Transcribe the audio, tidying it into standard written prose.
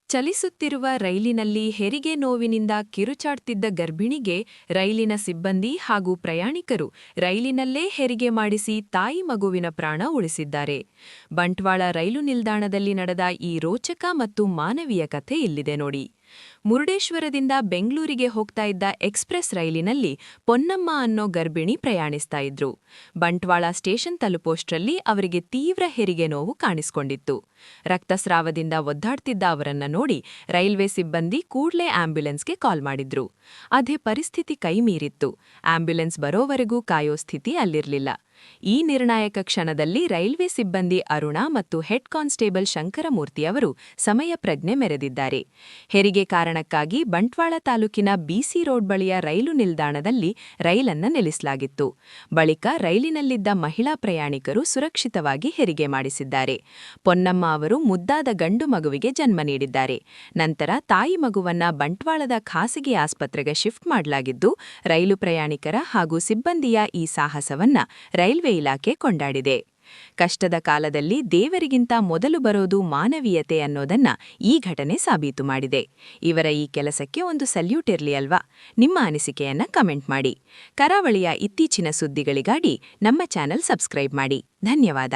ಚಲಿಸುತ್ತಿರುವ ರೈಲಿನಲ್ಲಿ ಹೆರಿಗೆ ನೋವಿನಿಂದ ಕಿರುಚಾಡ್ತಿದ್ದ ಗರ್ಭಿಣಿಗೆ ರೈಲಿನ ಸಿಬ್ಬಂದಿ ಹಾಗೂ ಪ್ರಯಾಣಿಕರು ರೈಲಿನಲ್ಲೇ ಹೆರಿಗೆ ಮಾಡಿಸಿ ತಾಯಿ ಮಗುವಿನ ಪ್ರಾಣ ಉಳಿಸಿದ್ದಾರೆ. ಬಂಟ್ವಾಳ ರೈಲು ನಿಲ್ದಾಣದಲ್ಲಿ ನಡೆದ ಈ ರೋಚಕ ಮತ್ತು ಮಾನವೀಯ ಕಥೆ ಇಲ್ಲಿದೆ ನೋಡಿ. ಮುರುಡೇಶ್ವರದಿಂದ ಬೆಂಗಳೂರಿಗೆ ಹೋಗ್ತಾ ಇದ್ದ ಎಕ್ಸ್‌ಪ್ರೆಸ್ ರೈಲಿನಲ್ಲಿ ಪೊನ್ನಮ್ಮ ಅನ್ನೋ ಗರ್ಭಿಣಿ ಪ್ರಯಾಣಿಸ್ತಾ ಇದ್ರು. ಬಂಟ್ವಾಳ ಸ್ಟೇಷನ್ ತಲುಪೋಷ್ಟ್ರಲ್ಲಿ ಅವರಿಗೆ ತೀವ್ರ ಹೆರಿಗೆ ನೋವು ಕಾಣಿಸ್ಕೊಂಡಿತ್ತು. ರಕ್ತಸ್ರಾವದಿಂದ ಒದ್ದಾಡ್ತಿದ್ದ ಅವರನ್ನ ನೋಡಿ ರೈಲ್ವೆ ಸಿಬ್ಬಂದಿ ಕೂಡ್ಲೇ ಆಂಬ್ಯುಲೆನ್ಸ್ಗೆ ಕಾಲ್ ಮಾಡಿದ್ರು. ಅದೇ ಪರಿಸ್ಥಿತಿ ಕೈಮೀರಿತ್ತು. ಆಂಬ್ಯುಲೆನ್ಸ್ ಬರೋವರೆಗೂ ಕಾಯೋ ಸ್ಥಿತಿ ಅಲ್ಲಿರ್ಲಿಲ್ಲ. ಈ ನಿರ್ಣಾಯಕ ಕ್ಷಣದಲ್ಲಿ ರೈಲ್ವೆ ಸಿಬ್ಬಂದಿ ಅರುಣಾ ಮತ್ತು ಹೆಡ್ ಕಾನ್ಸ್ಟೇಬಲ್ ಶಂಕರಮೂರ್ತಿಯವರು ಸಮಯ ಪ್ರಜ್ಞೆ ಮೆರೆದಿದ್ದಾರೆ. ಹೆರಿಗೆ ಕಾರಣಕ್ಕಾಗಿ ಬಂಟ್ವಾಳ ತಾಲೂಕಿನ ಬಿಸಿ ರೋಡ್ ಬಳಿಯ ರೈಲು ನಿಲ್ದಾಣದಲ್ಲಿ ರೈಲನ್ನ ನಿಲ್ಲಿಸಲಾಗಿತ್ತು. ಬಳಿಕ ರೈಲಿನಲ್ಲಿದ್ದ ಮಹಿಳಾ ಪ್ರಯಾಣಿಕರು ಸುರಕ್ಷಿತವಾಗಿ ಹೆರಿಗೆ ಮಾಡಿಸಿದ್ದಾರೆ. ಪೊನ್ನಮ್ಮ ಅವರು ಮುದ್ದಾದ ಗಂಡು ಮಗುವಿಗೆ ಜನ್ಮ ನೀಡಿದ್ದಾರೆ. ನಂತರ ತಾಯಿ ಮಗುವನ್ನ ಬಂಟ್ವಾಳದ ಖಾಸಗಿ ಆಸ್ಪತ್ರೆಗೆ ಶಿಫ್ಟ್ ಮಾಡಲಾಗಿದ್ದು, ರೈಲು ಪ್ರಯಾಣಿಕರ ಹಾಗೂ ಸಿಬ್ಬಂದಿಯ ಈ ಸಾಹಸವನ್ನ ರೈಲ್ವೆ ಇಲಾಖೆ ಕೊಂಡಾಡಿದೆ. ಕಷ್ಟದ ಕಾಲದಲ್ಲಿ ದೇವರಿಗಿಂತ ಮೊದಲು ಬರೋದು ಮಾನವೀಯತೆ ಅನ್ನೋದನ್ನ ಈ ಘಟನೆ ಸಾಬೀತು ಮಾಡಿದೆ. ಇವರ ಈ ಕೆಲಸಕ್ಕೆ ಒಂದು ಸಲ್ಯೂಟ್ ಇರ್ಲಿ ಅಲ್ವಾ? ನಿಮ್ಮ ಅನಿಸಿಕೆಯನ್ನ ಕಮೆಂಟ್ ಮಾಡಿ. ಕರಾವಳಿಯ ಇತ್ತೀಚಿನ ಸುದ್ದಿಗಳಿಗಾಗಿ ನಮ್ಮ ಚಾನೆಲ್ ಸಬ್ಸ್ಕ್ರೈಬ್ ಮಾಡಿ. ಧನ್ಯವಾದ.